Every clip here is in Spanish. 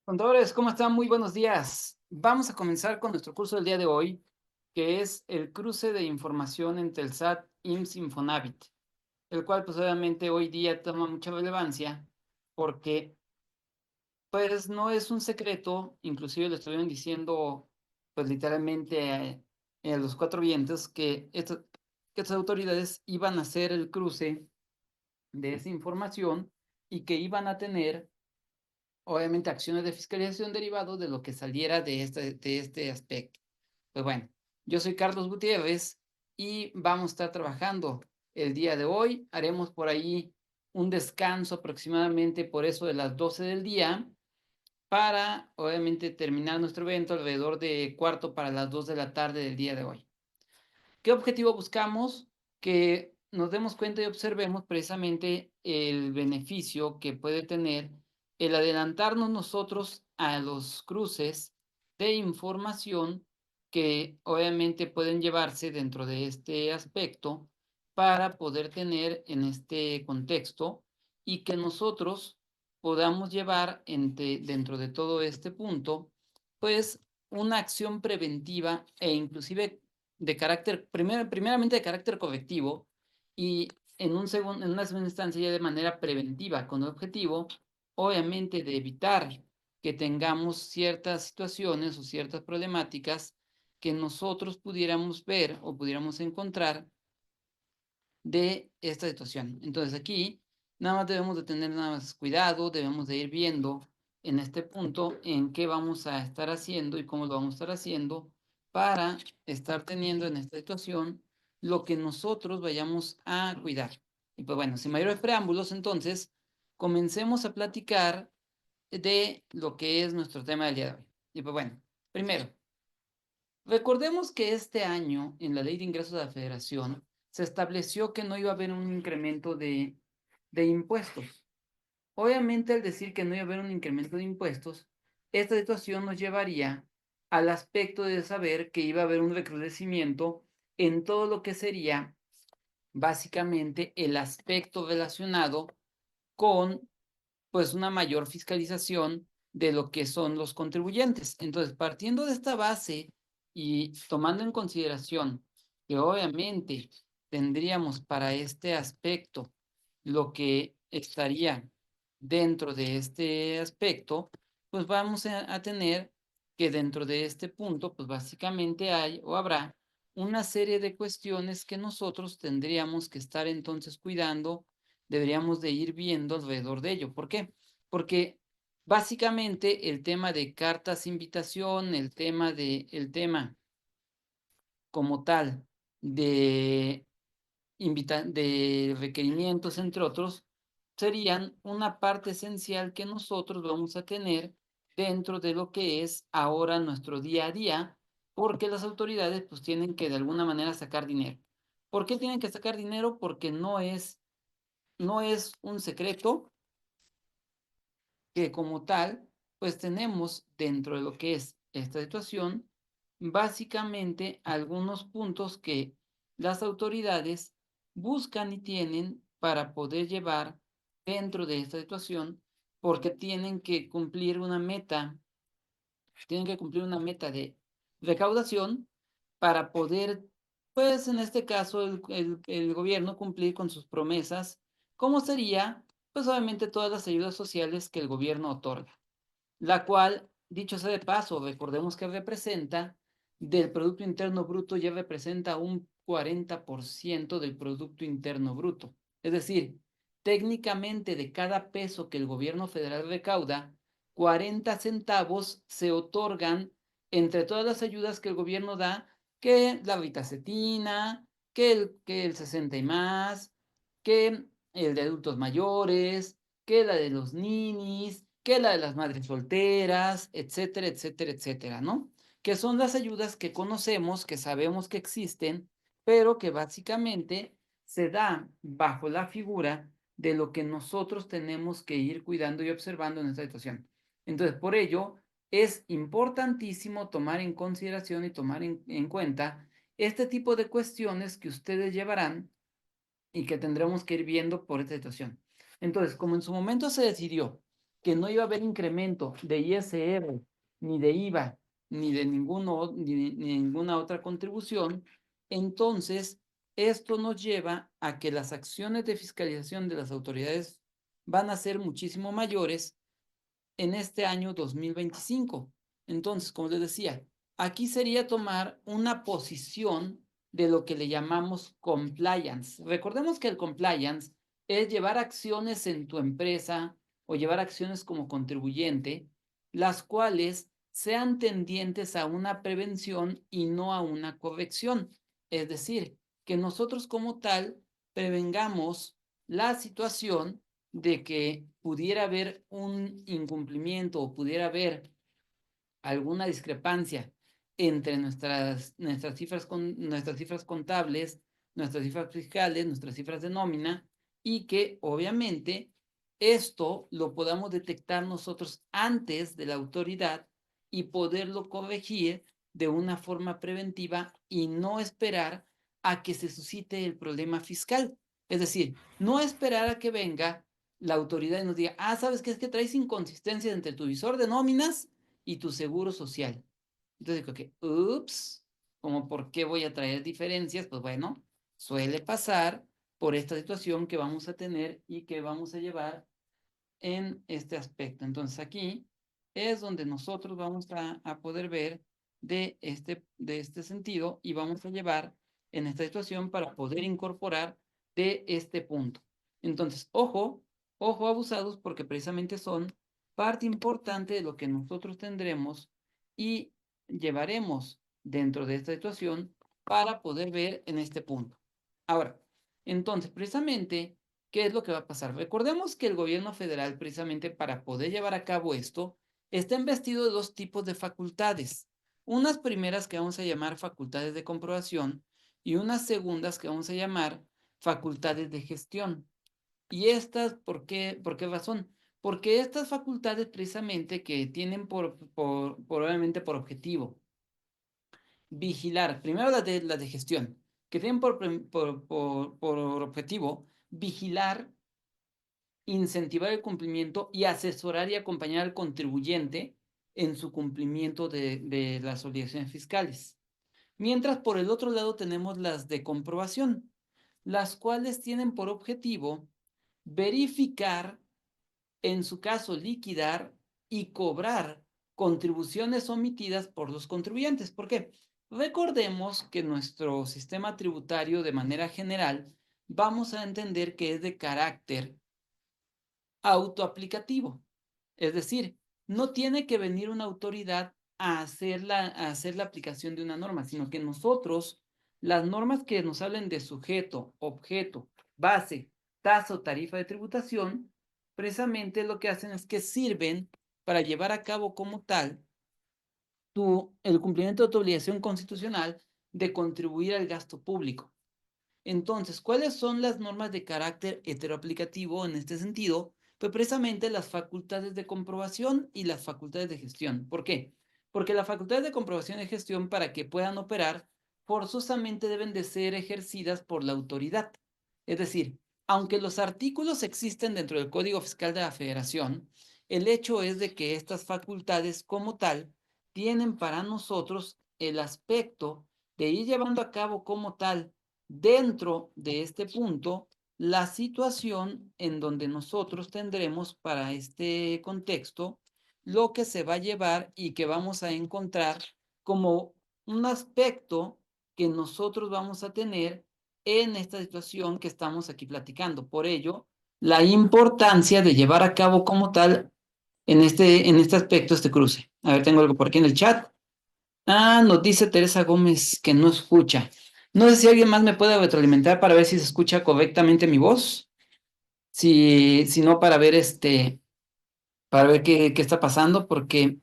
Contadores, ¿cómo están? Muy buenos días. Vamos a comenzar con nuestro curso del día de hoy, que es el cruce de información entre el SAT, IMSS, Infonavit, el cual pues obviamente hoy día toma mucha relevancia porque pues no es un secreto, inclusive lo estuvieron diciendo pues literalmente en los cuatro vientos que estas autoridades iban a hacer el cruce de esa información y que iban a tener obviamente acciones de fiscalización derivados de lo que saliera de este aspecto. Pues bueno, yo soy Carlos Gutiérrez y vamos a estar trabajando el día de hoy. Haremos por ahí un descanso aproximadamente por eso de las 12 del día para obviamente terminar nuestro evento alrededor de cuarto para las 2 de la tarde del día de hoy. ¿Qué objetivo buscamos? Que nos demos cuenta y observemos precisamente el beneficio que puede tener el adelantarnos nosotros a los cruces de información que obviamente pueden llevarse dentro de este aspecto para poder tener en este contexto y que nosotros podamos llevar dentro de todo este punto, pues una acción preventiva e inclusive de carácter, primeramente de carácter correctivo y en una segunda instancia ya de manera preventiva, con el objetivo, obviamente, de evitar que tengamos ciertas situaciones o ciertas problemáticas que nosotros pudiéramos ver o pudiéramos encontrar de esta situación. Entonces aquí nada más debemos de tener nada más cuidado, debemos de ir viendo en este punto en qué vamos a estar haciendo y cómo lo vamos a estar haciendo para estar teniendo en esta situación lo que nosotros vayamos a cuidar. Y pues bueno, sin mayores preámbulos, entonces comencemos a platicar de lo que es nuestro tema del día de hoy. Y pues bueno, primero, recordemos que este año, en la Ley de Ingresos de la Federación, se estableció que no iba a haber un incremento de impuestos. Obviamente, al decir que no iba a haber un incremento de impuestos, esta situación nos llevaría al aspecto de saber que iba a haber un recrudecimiento en todo lo que sería básicamente el aspecto relacionado con pues una mayor fiscalización de lo que son los contribuyentes. Entonces, partiendo de esta base y tomando en consideración que obviamente tendríamos para este aspecto lo que estaría dentro de este aspecto, pues vamos a tener que dentro de este punto, pues básicamente hay o habrá una serie de cuestiones que nosotros tendríamos que estar entonces cuidando, deberíamos de ir viendo alrededor de ello. ¿Por qué? Porque básicamente el tema de cartas invitación, el tema como tal de de requerimientos, entre otros, serían una parte esencial que nosotros vamos a tener dentro de lo que es ahora nuestro día a día, porque las autoridades pues tienen que de alguna manera sacar dinero. ¿Por qué tienen que sacar dinero? Porque no es un secreto que como tal, pues tenemos dentro de lo que es esta situación, básicamente algunos puntos que las autoridades buscan y tienen para poder llevar dentro de esta situación, porque tienen que cumplir una meta de recaudación para poder, pues en este caso, el gobierno cumplir con sus promesas, como sería, pues obviamente todas las ayudas sociales que el gobierno otorga, la cual, dicho sea de paso, recordemos que representa del Producto Interno Bruto, ya representa un 40% del Producto Interno Bruto. Es decir, técnicamente de cada peso que el gobierno federal recauda, 40 centavos se otorgan entre todas las ayudas que el gobierno da, que la vitacetina, que el 60 y más, que el de adultos mayores, que la de los ninis, que la de las madres solteras, etcétera, etcétera, etcétera, ¿no? Que son las ayudas que conocemos, que sabemos que existen, pero que básicamente se da bajo la figura de lo que nosotros tenemos que ir cuidando y observando en esta situación. Entonces, por ello, es importantísimo tomar en consideración y tomar en cuenta este tipo de cuestiones que ustedes llevarán y que tendremos que ir viendo por esta situación. Entonces, como en su momento se decidió que no iba a haber incremento de ISR, ni de IVA, ni de ninguna otra contribución, entonces esto nos lleva a que las acciones de fiscalización de las autoridades van a ser muchísimo mayores en este año 2025. Entonces, como les decía, aquí sería tomar una posición de lo que le llamamos compliance. Recordemos que el compliance es llevar acciones en tu empresa o llevar acciones como contribuyente, las cuales sean tendientes a una prevención y no a una corrección. Es decir, que nosotros como tal prevengamos la situación de que pudiera haber un incumplimiento o pudiera haber alguna discrepancia entre nuestras cifras contables, nuestras cifras fiscales, nuestras cifras de nómina, y que obviamente esto lo podamos detectar nosotros antes de la autoridad y poderlo corregir de una forma preventiva y no esperar a que se suscite el problema fiscal. Es decir, no esperar a que venga la autoridad y nos diga, ¿sabes qué? Es que traes inconsistencias entre tu visor de nóminas y tu seguro social. Entonces digo que, ups, como por qué voy a traer diferencias, pues bueno, suele pasar por esta situación que vamos a tener y que vamos a llevar en este aspecto. Entonces aquí es donde nosotros vamos a poder ver de este sentido y vamos a llevar en esta situación para poder incorporar de este punto. Entonces, ojo abusados, porque precisamente son parte importante de lo que nosotros tendremos y llevaremos dentro de esta situación para poder ver en este punto. Ahora, entonces, precisamente, ¿qué es lo que va a pasar? Recordemos que el gobierno federal, precisamente para poder llevar a cabo esto, está investido de dos tipos de facultades. Unas primeras que vamos a llamar facultades de comprobación y unas segundas que vamos a llamar facultades de gestión. ¿Y estas por qué razón? Porque estas facultades precisamente que tienen probablemente por objetivo vigilar, primero las de gestión, que tienen por objetivo vigilar, incentivar el cumplimiento y asesorar y acompañar al contribuyente en su cumplimiento de las obligaciones fiscales. Mientras por el otro lado tenemos las de comprobación, las cuales tienen por objetivo verificar, en su caso liquidar y cobrar contribuciones omitidas por los contribuyentes. ¿Por qué? Recordemos que nuestro sistema tributario de manera general vamos a entender que es de carácter autoaplicativo. Es decir, no tiene que venir una autoridad a hacer la aplicación de una norma, sino que nosotros, las normas que nos hablen de sujeto, objeto, base, tasa o tarifa de tributación, precisamente lo que hacen es que sirven para llevar a cabo como tal el cumplimiento de tu obligación constitucional de contribuir al gasto público. Entonces, ¿cuáles son las normas de carácter heteroaplicativo en este sentido? Pues precisamente las facultades de comprobación y las facultades de gestión. ¿Por qué? Porque las facultades de comprobación y gestión, para que puedan operar, forzosamente deben de ser ejercidas por la autoridad. Es decir, aunque los artículos existen dentro del Código Fiscal de la Federación, el hecho es de que estas facultades como tal tienen para nosotros el aspecto de ir llevando a cabo como tal dentro de este punto la situación en donde nosotros tendremos para este contexto lo que se va a llevar y que vamos a encontrar como un aspecto que nosotros vamos a tener en esta situación que estamos aquí platicando. Por ello, la importancia de llevar a cabo como tal en este aspecto, este cruce. A ver, tengo algo por aquí en el chat. Nos dice Teresa Gómez que no escucha. No sé si alguien más me puede retroalimentar para ver si se escucha correctamente mi voz. Si no, para ver para ver qué está pasando, porque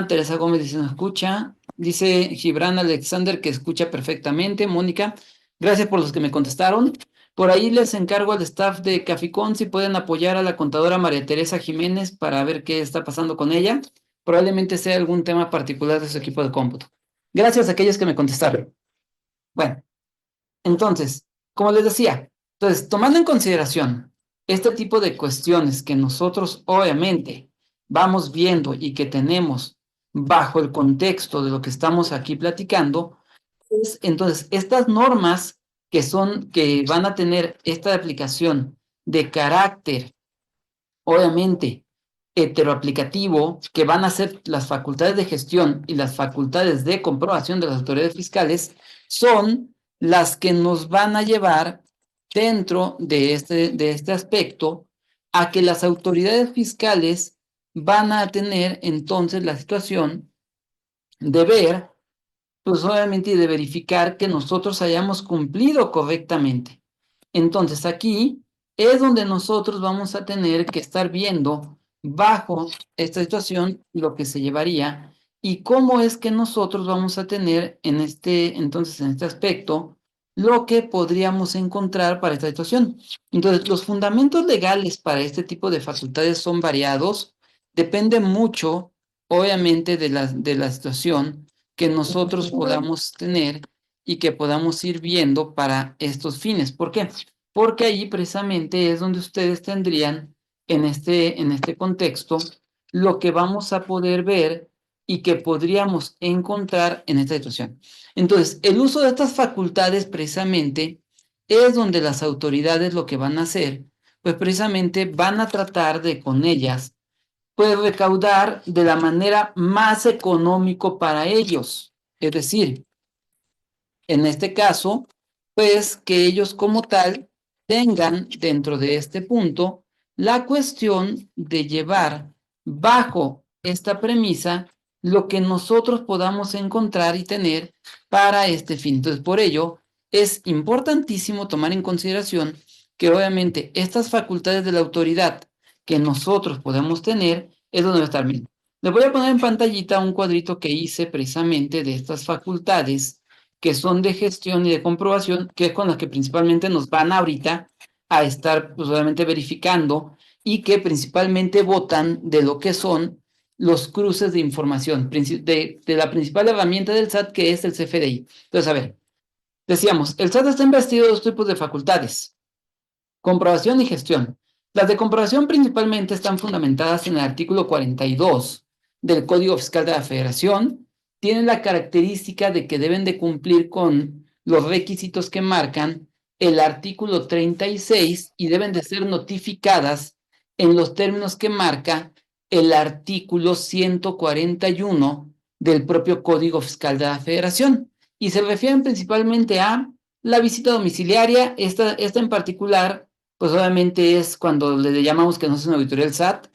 Teresa Gómez dice no escucha. Dice Gibran Alexander que escucha perfectamente. Mónica, gracias por los que me contestaron. Por ahí les encargo al staff de Caficón si pueden apoyar a la contadora María Teresa Jiménez para ver qué está pasando con ella. Probablemente sea algún tema particular de su equipo de cómputo. Gracias a aquellos que me contestaron. Bueno, entonces, como les decía, entonces, tomando en consideración este tipo de cuestiones que nosotros obviamente vamos viendo y que tenemos bajo el contexto de lo que estamos aquí platicando, pues, entonces estas normas que van a tener esta aplicación de carácter, obviamente, heteroaplicativo, que van a ser las facultades de gestión y las facultades de comprobación de las autoridades fiscales, son las que nos van a llevar dentro de este aspecto a que las autoridades fiscales van a tener entonces la situación de ver, pues obviamente, y de verificar que nosotros hayamos cumplido correctamente. Entonces aquí es donde nosotros vamos a tener que estar viendo bajo esta situación lo que se llevaría y cómo es que nosotros vamos a tener entonces en este aspecto lo que podríamos encontrar para esta situación. Entonces, los fundamentos legales para este tipo de facultades son variados, depende mucho, obviamente, de la situación que nosotros podamos tener y que podamos ir viendo para estos fines. ¿Por qué? Porque ahí precisamente es donde ustedes tendrían en este contexto lo que vamos a poder ver y que podríamos encontrar en esta situación. Entonces, el uso de estas facultades precisamente es donde las autoridades lo que van a hacer, pues precisamente van a tratar de con ellas, pues recaudar de la manera más económico para ellos. Es decir, en este caso, pues que ellos como tal tengan dentro de este punto la cuestión de llevar bajo esta premisa lo que nosotros podamos encontrar y tener para este fin. Entonces, por ello, es importantísimo tomar en consideración que obviamente estas facultades de la autoridad que nosotros podemos tener es donde va a estar. Bien. Les voy a poner en pantallita un cuadrito que hice precisamente de estas facultades que son de gestión y de comprobación, que es con las que principalmente nos van ahorita a estar, pues, obviamente verificando y que principalmente votan de lo que son los cruces de información, de la principal herramienta del SAT, que es el CFDI. Entonces, a ver, decíamos, el SAT está investido de dos tipos de facultades: comprobación y gestión. Las de comprobación principalmente están fundamentadas en el artículo 42 del Código Fiscal de la Federación. Tienen la característica de que deben de cumplir con los requisitos que marcan el artículo 36 y deben de ser notificadas en los términos que marca el artículo 141 del propio Código Fiscal de la Federación. Y se refieren principalmente a la visita domiciliaria. Esta en particular, pues obviamente es cuando le llamamos que no es una auditoría del SAT.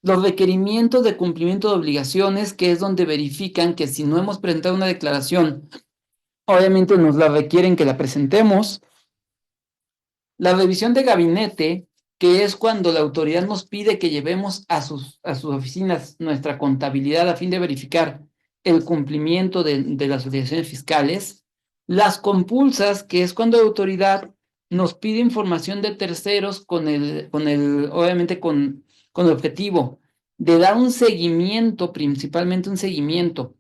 Los requerimientos de cumplimiento de obligaciones, que es donde verifican que si no hemos presentado una declaración, obviamente nos la requieren que la presentemos. La revisión de gabinete, que es cuando la autoridad nos pide que llevemos a sus oficinas nuestra contabilidad a fin de verificar el cumplimiento de las obligaciones fiscales. Las compulsas, que es cuando la autoridad nos pide información de terceros obviamente con el objetivo de dar un seguimiento, principalmente un seguimiento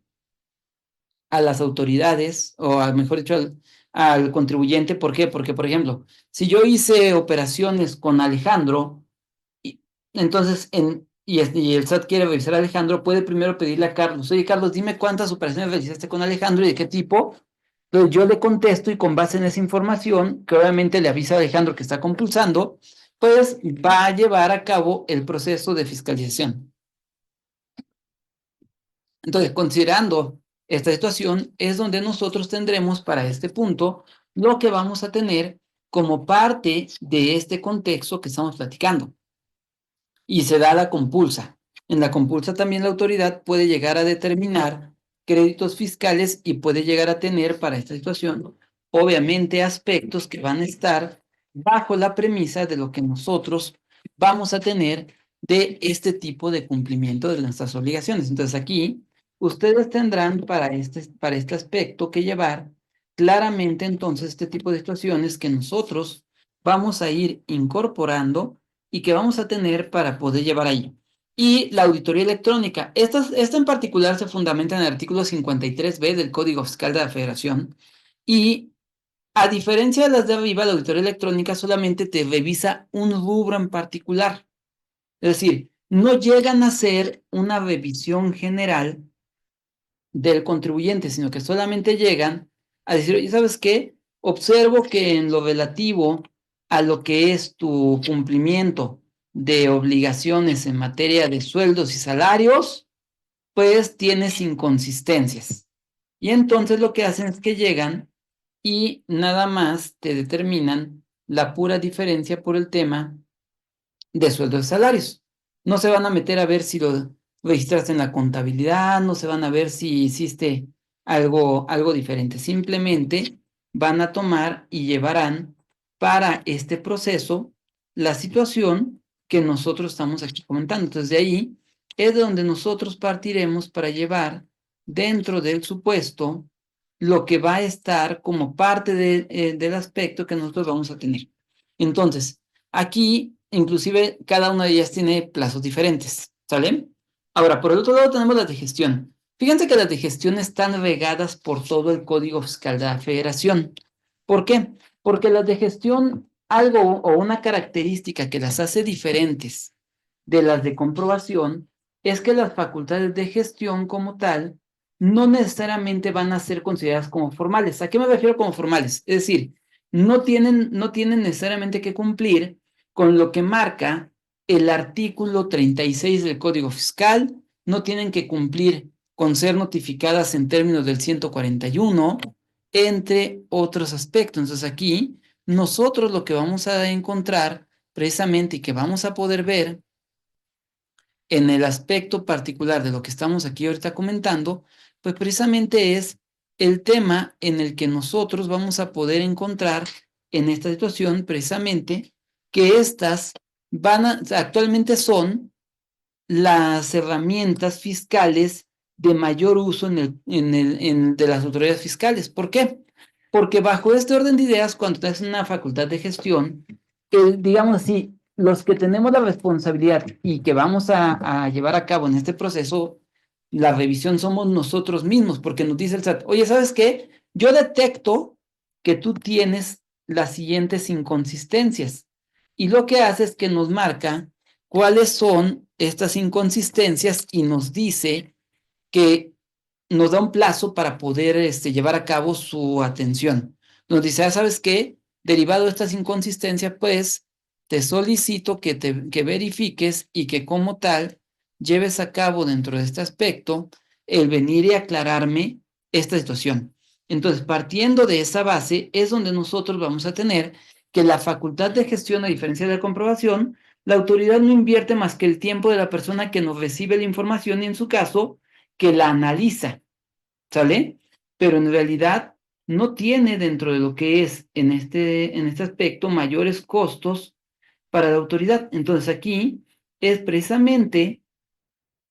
a las autoridades, o mejor dicho, al contribuyente. ¿Por qué? Porque, por ejemplo, si yo hice operaciones con Alejandro, y, entonces, y el SAT quiere revisar a Alejandro, puede primero pedirle a Carlos: oye, Carlos, dime cuántas operaciones realizaste con Alejandro y de qué tipo. Entonces yo le contesto, y con base en esa información, que obviamente le avisa a Alejandro que está compulsando, pues va a llevar a cabo el proceso de fiscalización. Entonces, considerando esta situación, es donde nosotros tendremos para este punto lo que vamos a tener como parte de este contexto que estamos platicando. Y se da la compulsa. En la compulsa también la autoridad puede llegar a determinar créditos fiscales y puede llegar a tener para esta situación, obviamente, aspectos que van a estar bajo la premisa de lo que nosotros vamos a tener de este tipo de cumplimiento de nuestras obligaciones. Entonces aquí ustedes tendrán para este aspecto que llevar claramente entonces este tipo de situaciones que nosotros vamos a ir incorporando y que vamos a tener para poder llevar ahí. Y la auditoría electrónica. Esta en particular se fundamenta en el artículo 53b del Código Fiscal de la Federación y A diferencia de las de arriba, la auditoría electrónica solamente te revisa un rubro en particular. Es decir, no llegan a hacer una revisión general del contribuyente, sino que solamente llegan a decir, oye, ¿sabes qué? Observo que en lo relativo a lo que es tu cumplimiento de obligaciones en materia de sueldos y salarios, pues tienes inconsistencias. Y entonces lo que hacen es que llegan y nada más te determinan la pura diferencia por el tema de sueldos y salarios. No se van a meter a ver si lo registraste en la contabilidad, no se van a ver si hiciste algo diferente. Simplemente van a tomar y llevarán para este proceso la situación que nosotros estamos aquí comentando. Entonces, de ahí es donde nosotros partiremos para llevar dentro del supuesto lo que va a estar como parte del aspecto que nosotros vamos a tener. Entonces, aquí, inclusive, cada una de ellas tiene plazos diferentes, ¿sale? Ahora, por el otro lado tenemos las de gestión. Fíjense que las de gestión están regadas por todo el Código Fiscal de la Federación. ¿Por qué? Porque las de gestión, algo o una característica que las hace diferentes de las de comprobación es que las facultades de gestión como tal no necesariamente van a ser consideradas como formales. ¿A qué me refiero como formales? Es decir, no tienen necesariamente que cumplir con lo que marca el artículo 36 del Código Fiscal, no tienen que cumplir con ser notificadas en términos del 141, entre otros aspectos. Entonces aquí nosotros lo que vamos a encontrar precisamente y que vamos a poder ver en el aspecto particular de lo que estamos aquí ahorita comentando, pues precisamente es el tema en el que nosotros vamos a poder encontrar en esta situación precisamente que estas actualmente son las herramientas fiscales de mayor uso de las autoridades fiscales. ¿Por qué? Porque bajo este orden de ideas, cuando tienes una facultad de gestión, digamos así, los que tenemos la responsabilidad y que vamos a llevar a cabo en este proceso, la revisión somos nosotros mismos, porque nos dice el SAT, oye, ¿sabes qué? Yo detecto que tú tienes las siguientes inconsistencias. Y lo que hace es que nos marca cuáles son estas inconsistencias y nos dice que nos da un plazo para poder llevar a cabo su atención. Nos dice, ¿sabes qué? Derivado de estas inconsistencias, pues te solicito que verifiques y que como tal lleves a cabo dentro de este aspecto el venir y aclararme esta situación. Entonces, partiendo de esa base, es donde nosotros vamos a tener que la facultad de gestión, a diferencia de la comprobación, la autoridad no invierte más que el tiempo de la persona que nos recibe la información y en su caso, que la analiza, ¿sale? Pero en realidad no tiene dentro de lo que es en este aspecto mayores costos para la autoridad. Entonces aquí es precisamente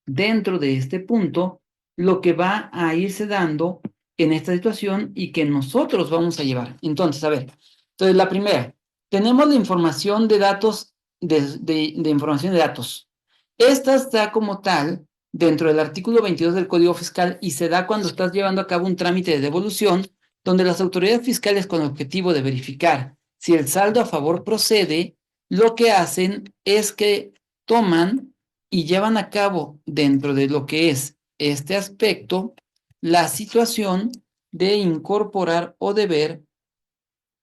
dentro de este punto lo que va a irse dando en esta situación y que nosotros vamos a llevar. Entonces, a ver, entonces la primera, tenemos la información de datos, de información de datos. Esta está como tal dentro del artículo 22 del Código Fiscal y se da cuando estás llevando a cabo un trámite de devolución donde las autoridades fiscales con el objetivo de verificar si el saldo a favor procede, lo que hacen es que toman y llevan a cabo dentro de lo que es este aspecto la situación de incorporar o de ver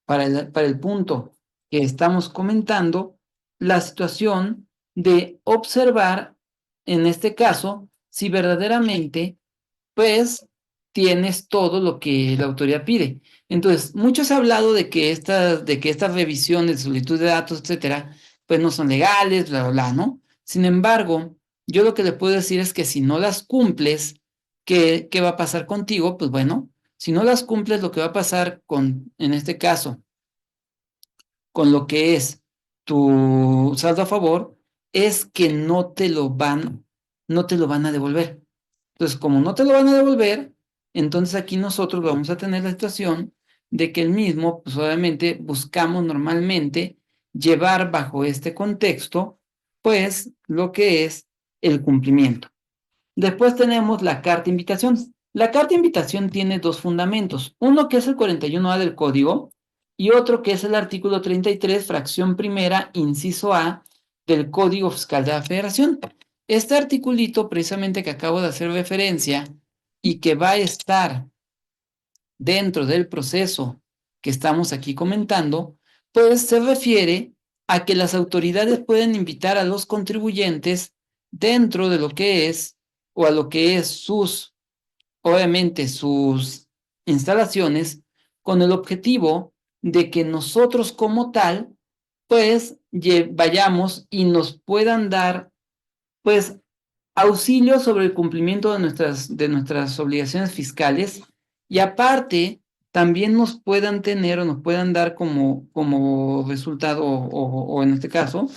para el punto que estamos comentando la situación de observar en este caso si verdaderamente pues tienes todo lo que la autoridad pide. Entonces, muchos han hablado de que estas revisiones de solicitud de datos, etcétera, pues no son legales, bla, bla, bla, ¿no? Sin embargo, yo lo que le puedo decir es que si no las cumples, ¿qué va a pasar contigo? Pues bueno, si no las cumples, lo que va a pasar en este caso, con lo que es tu saldo a favor, es que no te lo van a devolver. Entonces, como no te lo van a devolver, entonces aquí nosotros vamos a tener la situación de que el mismo, pues obviamente buscamos normalmente llevar bajo este contexto, pues lo que es el cumplimiento. Después tenemos la carta de invitación. La carta de invitación tiene dos fundamentos. Uno que es el 41A del código, y otro que es el artículo 33, fracción primera, inciso A, del Código Fiscal de la Federación. Este articulito, precisamente que acabo de hacer referencia y que va a estar dentro del proceso que estamos aquí comentando, pues se refiere a que las autoridades pueden invitar a los contribuyentes dentro de lo que es, o a lo que es sus, obviamente, sus instalaciones, con el objetivo de que nosotros como tal, pues vayamos y nos puedan dar, pues, auxilio sobre el cumplimiento de nuestras obligaciones fiscales, y aparte también nos puedan tener o nos puedan dar como resultado o en este caso,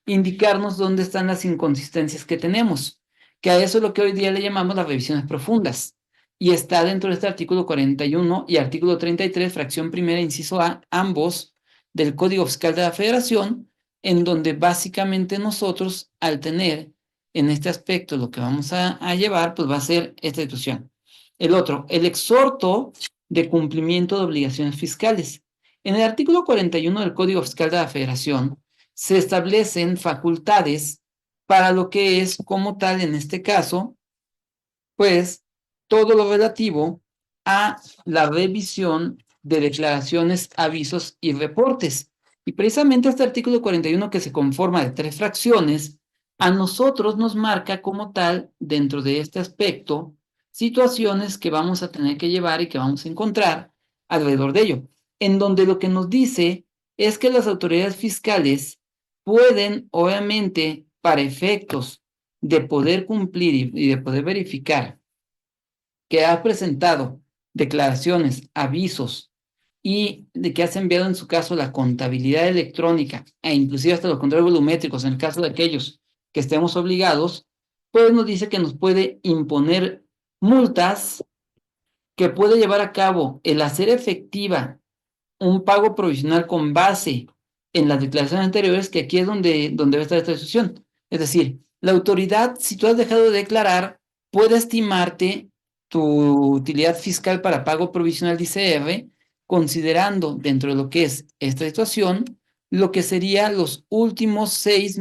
indicarnos dónde están las inconsistencias que tenemos, que a eso es lo que hoy día le llamamos las revisiones profundas. Y está dentro de este artículo 41 y artículo 33, fracción primera, inciso A, ambos del Código Fiscal de la Federación, en donde básicamente nosotros, al tener en este aspecto lo que vamos a llevar, pues va a ser esta situación. El otro, el exhorto de cumplimiento de obligaciones fiscales. En el artículo 41 del Código Fiscal de la Federación se establecen facultades para lo que es como tal, en este caso, pues todo lo relativo a la revisión de declaraciones, avisos y reportes. Y precisamente este artículo 41, que se conforma de 3 fracciones, a nosotros nos marca como tal, dentro de este aspecto, situaciones que vamos a tener que llevar y que vamos a encontrar alrededor de ello, en donde lo que nos dice es que las autoridades fiscales pueden, obviamente, para efectos de poder cumplir y de poder verificar que has presentado declaraciones, avisos y de que has enviado en su caso la contabilidad electrónica e inclusive hasta los controles volumétricos en el caso de aquellos que estemos obligados, pues nos dice que nos puede imponer multas, que puede llevar a cabo el hacer efectiva un pago provisional con base en las declaraciones anteriores, que aquí es donde va a estar esta discusión. Es decir, la autoridad, si tú has dejado de declarar, puede estimarte tu utilidad fiscal para pago provisional de ICR, considerando dentro de lo que es esta situación, lo que sería los últimos 6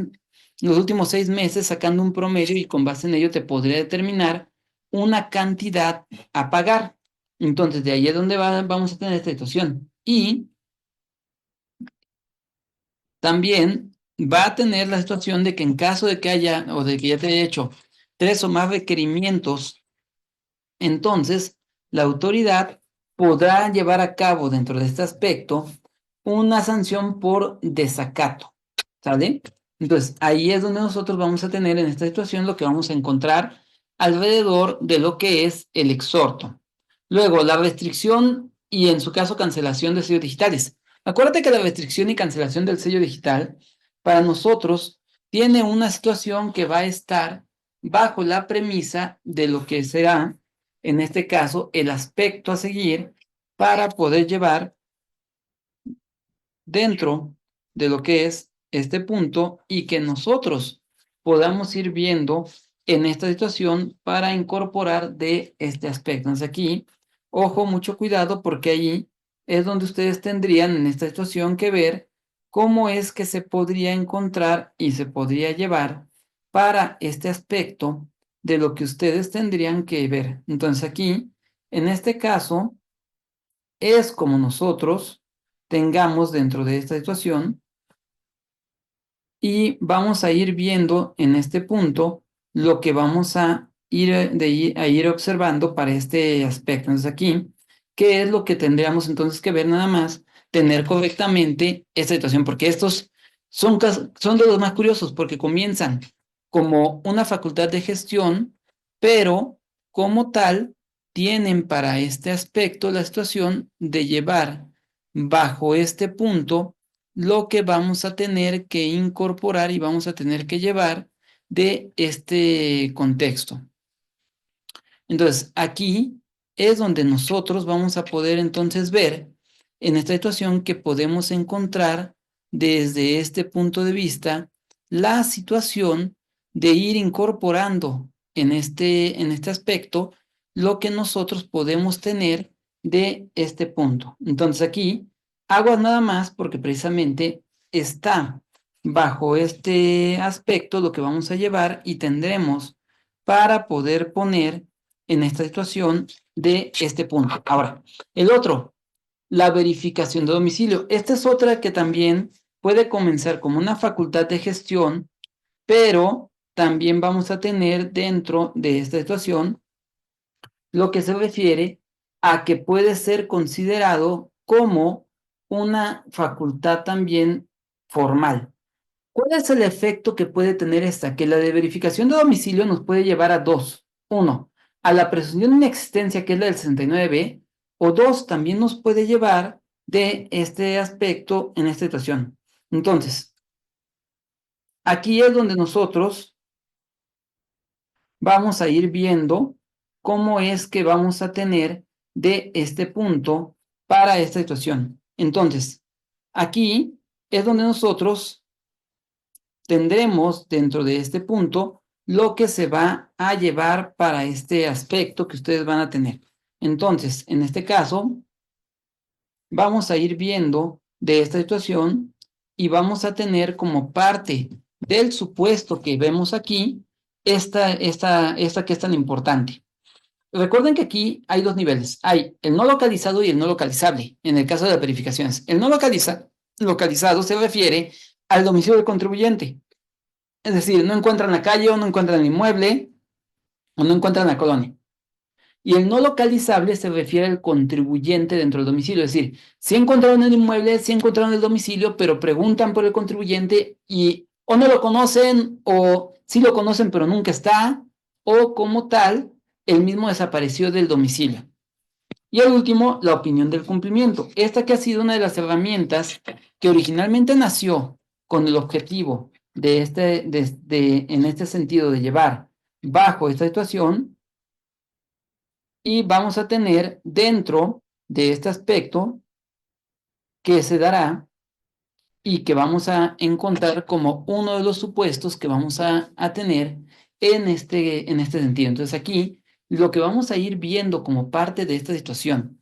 meses, sacando un promedio, y con base en ello te podría determinar una cantidad a pagar. Entonces, de ahí es donde vamos a tener esta situación. Y también va a tener la situación de que en caso de que haya, o de que ya te haya hecho 3 o más requerimientos, entonces la autoridad podrá llevar a cabo dentro de este aspecto una sanción por desacato, ¿sale? Entonces, ahí es donde nosotros vamos a tener en esta situación lo que vamos a encontrar alrededor de lo que es el exhorto. Luego, la restricción y en su caso cancelación de sellos digitales. Acuérdate que la restricción y cancelación del sello digital para nosotros tiene una situación que va a estar bajo la premisa de lo que será, en este caso, el aspecto a seguir para poder llevar dentro de lo que es este punto y que nosotros podamos ir viendo en esta situación para incorporar de este aspecto. Entonces aquí, ojo, mucho cuidado, porque allí es donde ustedes tendrían en esta situación que ver cómo es que se podría encontrar y se podría llevar para este aspecto de lo que ustedes tendrían que ver. Entonces aquí, en este caso, es como nosotros tengamos dentro de esta situación, y vamos a ir viendo en este punto lo que vamos a ir observando para este aspecto. Entonces aquí, ¿qué es lo que tendríamos entonces que ver? Nada más tener correctamente esta situación, porque estos son de los más curiosos, porque comienzan como una facultad de gestión, pero como tal tienen para este aspecto la situación de llevar bajo este punto lo que vamos a tener que incorporar y vamos a tener que llevar de este contexto. Entonces, aquí es donde nosotros vamos a poder entonces ver en esta situación que podemos encontrar desde este punto de vista la situación de ir incorporando en este aspecto lo que nosotros podemos tener de este punto. Entonces aquí Aguas nada más porque precisamente está bajo este aspecto lo que vamos a llevar y tendremos para poder poner en esta situación de este punto. Ahora, el otro, la verificación de domicilio. Esta es otra que también puede comenzar como una facultad de gestión, pero también vamos a tener dentro de esta situación lo que se refiere a que puede ser considerado como una facultad también formal. ¿Cuál es el efecto que puede tener esta? Que la de verificación de domicilio nos puede llevar a dos. Uno, a la presunción de inexistencia, que es la del 69B, o dos, también nos puede llevar de este aspecto en esta situación. Entonces, aquí es donde nosotros vamos a ir viendo cómo es que vamos a tener de este punto para esta situación. Entonces, aquí es donde nosotros tendremos dentro de este punto lo que se va a llevar para este aspecto que ustedes van a tener. Entonces, en este caso, vamos a ir viendo de esta situación y vamos a tener como parte del supuesto que vemos aquí esta que es tan importante. Recuerden que aquí hay dos niveles. Hay el no localizado y el no localizable, en el caso de las verificaciones. El no localizado se refiere al domicilio del contribuyente. Es decir, no encuentran la calle o no encuentran el inmueble o no encuentran la colonia. Y el no localizable se refiere al contribuyente dentro del domicilio. Es decir, sí encontraron el inmueble, sí encontraron el domicilio, pero preguntan por el contribuyente y o no lo conocen o sí lo conocen pero nunca está, o como tal, el mismo desapareció del domicilio. Y el último, la opinión del cumplimiento. Esta que ha sido una de las herramientas que originalmente nació con el objetivo en este sentido de llevar bajo esta situación, y vamos a tener dentro de este aspecto que se dará y que vamos a encontrar como uno de los supuestos que vamos a tener en este sentido. Entonces aquí lo que vamos a ir viendo como parte de esta situación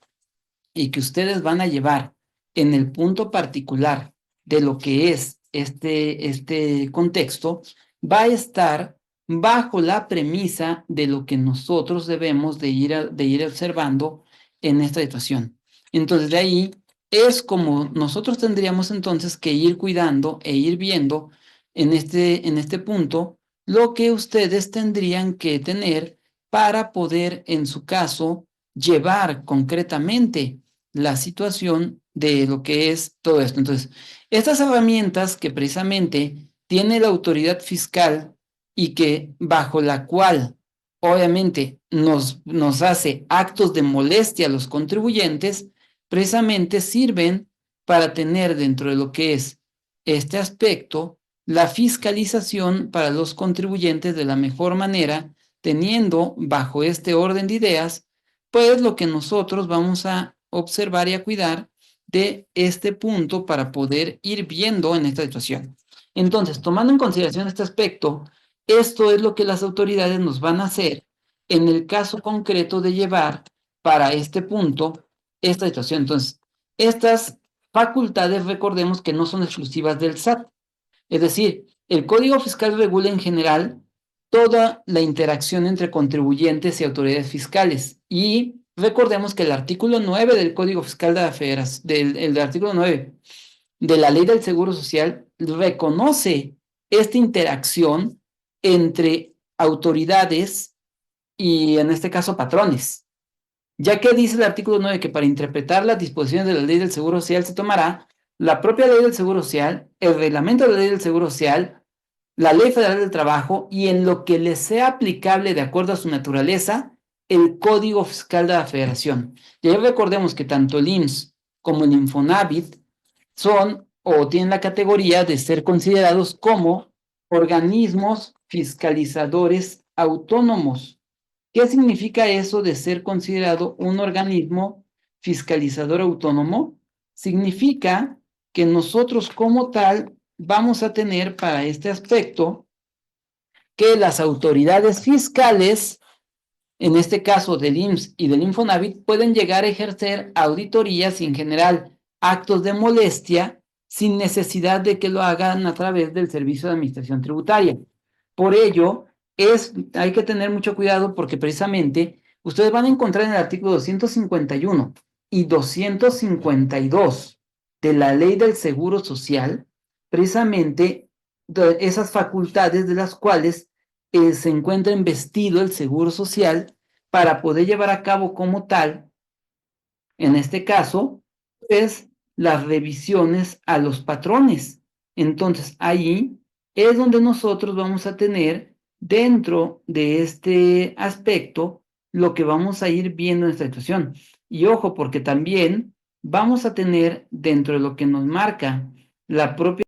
y que ustedes van a llevar en el punto particular de lo que es este contexto, va a estar bajo la premisa de lo que nosotros debemos de ir observando en esta situación. Entonces, de ahí es como nosotros tendríamos entonces que ir cuidando e ir viendo en este punto lo que ustedes tendrían que tener para poder, en su caso, llevar concretamente la situación de lo que es todo esto. Entonces, estas herramientas que precisamente tiene la autoridad fiscal y que bajo la cual obviamente nos hace actos de molestia a los contribuyentes, precisamente sirven para tener dentro de lo que es este aspecto la fiscalización para los contribuyentes de la mejor manera, teniendo bajo este orden de ideas pues lo que nosotros vamos a observar y a cuidar de este punto para poder ir viendo en esta situación. Entonces, tomando en consideración este aspecto, esto es lo que las autoridades nos van a hacer en el caso concreto de llevar para este punto esta situación. Entonces, estas facultades, recordemos que no son exclusivas del SAT. Es decir, el Código Fiscal regula en general toda la interacción entre contribuyentes y autoridades fiscales. Y recordemos que el artículo 9 del Código Fiscal de la Federación, el artículo 9 de la Ley del Seguro Social, reconoce esta interacción entre autoridades y, en este caso, patrones. Ya que dice el artículo 9 que para interpretar las disposiciones de la Ley del Seguro Social se tomará la propia Ley del Seguro Social, el reglamento de la Ley del Seguro Social, la Ley Federal del Trabajo y, en lo que les sea aplicable de acuerdo a su naturaleza, el Código Fiscal de la Federación. Y ahí recordemos que tanto el IMSS como el Infonavit son o tienen la categoría de ser considerados como organismos fiscalizadores autónomos. ¿Qué significa eso de ser considerado un organismo fiscalizador autónomo? Significa que nosotros como tal vamos a tener para este aspecto que las autoridades fiscales, en este caso del IMSS y del Infonavit, pueden llegar a ejercer auditorías y en general actos de molestia sin necesidad de que lo hagan a través del Servicio de Administración Tributaria. Por ello, hay que tener mucho cuidado porque precisamente ustedes van a encontrar en el artículo 251 y 252 de la Ley del Seguro Social, precisamente esas facultades de las cuales se encuentra investido el Seguro Social para poder llevar a cabo como tal, en este caso, pues las revisiones a los patrones. Entonces, ahí es donde nosotros vamos a tener dentro de este aspecto lo que vamos a ir viendo en esta situación. Y ojo, porque también vamos a tener dentro de lo que nos marca la propia